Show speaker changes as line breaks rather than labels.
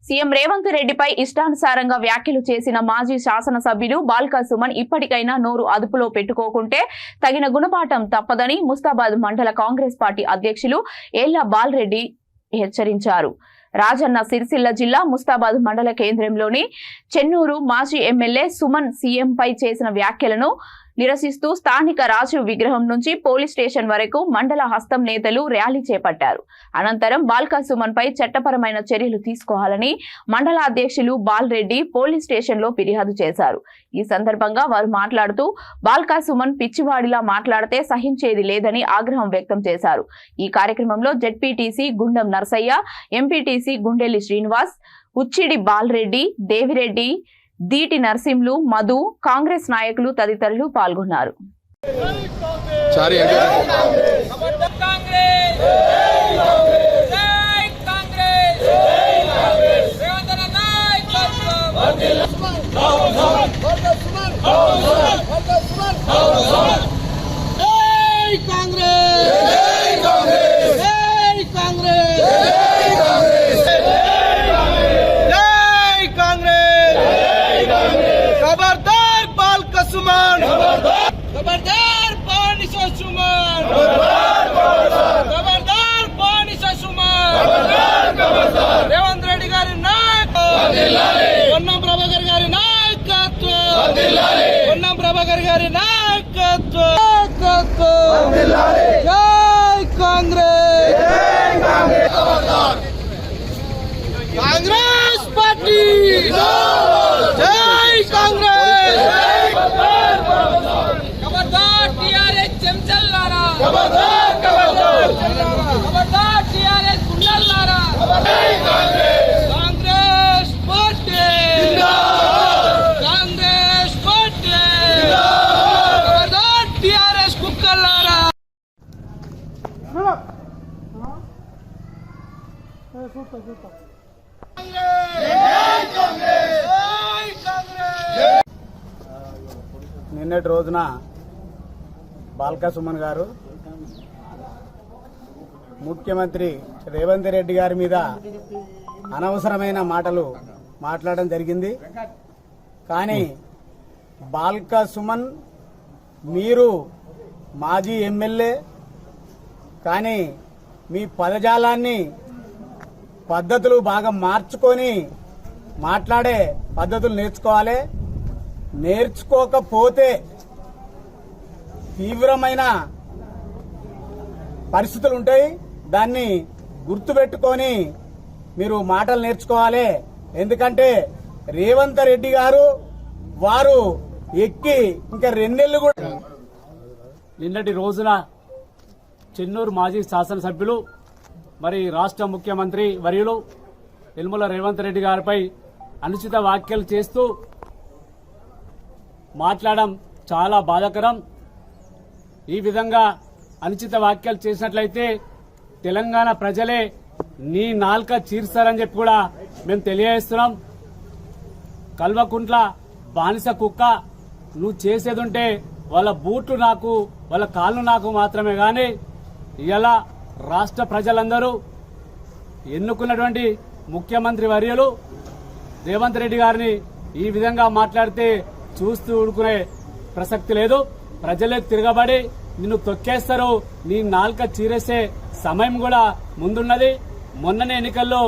CM Revanth రెడ్డిపై ఇష్టానుసారంగా వ్యాఖ్యలు చేసిన మాజీ శాసనసభ్యులు బాల్కా సుమన్ ఇప్పటికైనా నోరు అదుపులో పెట్టుకోకుంటే తగిన గుణపాఠం తప్పదని ముస్తాబాద్ మండల కాంగ్రెస్ పార్టీ అధ్యక్షులు ఏళ్ల బాలరెడ్డి హెచ్చరించారు. రాజన్న సిరిసిల్ల జిల్లా ముస్తాబాద్ మండల కేంద్రంలోని చెన్నూరు మాజీ ఎమ్మెల్యే సుమన్ సీఎంపై చేసిన వ్యాఖ్యలను నిరసిస్తూ స్థానిక రాజు విగ్రహం నుంచి పోలీస్ స్టేషన్ వరకు మండల హస్తం నేతలు ర్యాలీ చేపట్టారు. అనంతరం బాల్కా సుమన్ పై చట్టపరమైన చర్యలు తీసుకోవాలని మండల అధ్యక్షులు బాలరెడ్డి పోలీస్ స్టేషన్ లో ఫిర్యాదు చేశారు. ఈ సందర్భంగా వారు మాట్లాడుతూ బాల్కా సుమన్ పిచ్చివాడిలా మాట్లాడితే సహించేది లేదని ఆగ్రహం వ్యక్తం చేశారు. ఈ కార్యక్రమంలో జెడ్పీటీసీ గుండం నర్సయ్య, ఎంపీటీసీ గుండెల్లి శ్రీనివాస్, ఉచ్చిడి బాలరెడ్డి, దేవిరెడ్డి, దీటి నర్సింహులు, మధు, కాంగ్రెస్ నాయకులు తదితరులు పాల్గొన్నారు.
खबरदार पानी से सुमन, खबरदार पानी से सुमन, रेवंत रेड्डी गारी नायकत्व, పొన్నం ప్రభాకర్ గారి నాయకత్వం, పొన్నం ప్రభాకర్ గారి నాయకత్వం, జై కాంగ్రెస్, కాంగ్రెస్ పార్టీ, జై కాంగ్రెస్, खबरदार टीआरएस चमचल्लारा, खबरदार खबरदार खबरदार टीआरएस गुंडल्लारा, कांग्रेस पार्टी जिंदाबाद, कांग्रेस पार्टी जिंदाबाद, खबरदार टीआरएस कुक्कल्लारा.
నిన్నటి రోజున బాల్కా సుమన్ గారు ముఖ్యమంత్రి రేవంత్ రెడ్డి గారి మీద అనవసరమైన మాటలు మాట్లాడడం జరిగింది. కానీ బాల్కా సుమన్ మీరు మాజీ ఎమ్మెల్యే, కానీ మీ పదజాలాన్ని పద్ధతులు బాగా మార్చుకొని మాట్లాడే పద్ధతులు నేర్చుకోవాలి. నేర్చుకోకపోతే తీవ్రమైన పరిస్థితులు ఉంటాయి. దాన్ని గుర్తుపెట్టుకొని మీరు మాటలు నేర్చుకోవాలి. ఎందుకంటే రేవంత్ రెడ్డి గారు వారు ఎక్కి ఇంకా 2 నెలలు కూడా.
నిన్నటి రోజున చెన్నూరు మాజీ శాసనసభ్యులు మరి రాష్ట్ర ముఖ్యమంత్రి వర్యులు యనమల రేవంత్ రెడ్డి గారిపై అనుచిత వ్యాఖ్యలు చేస్తూ మాట్లాడడం చాలా బాధాకరం. ఈ విధంగా అనుచిత వ్యాఖ్యలు చేసినట్లయితే తెలంగాణ ప్రజలే నీ నాల్క చీరుస్తారని చెప్పి కూడా మేము తెలియజేస్తున్నాం. కల్వకుంట్ల బానిస కుక్క, నువ్వు చేసేదుంటే వాళ్ళ బూట్లు నాకు, వాళ్ళ కాళ్ళు నాకు మాత్రమే గాని ఇలా రాష్ట్ర ప్రజలందరూ ఎన్నుకున్నటువంటి ముఖ్యమంత్రి వర్యులు రేవంత్ రెడ్డి గారిని ఈ విధంగా మాట్లాడితే చూస్తూ ఊరుకునే ప్రసక్తి లేదు. ప్రజలే తిరగబడి నిన్ను తొక్కేస్తారు, నీ నాల్క చీరేసే సమయం కూడా ముందున్నది. మొన్ననే ఎన్నికల్లో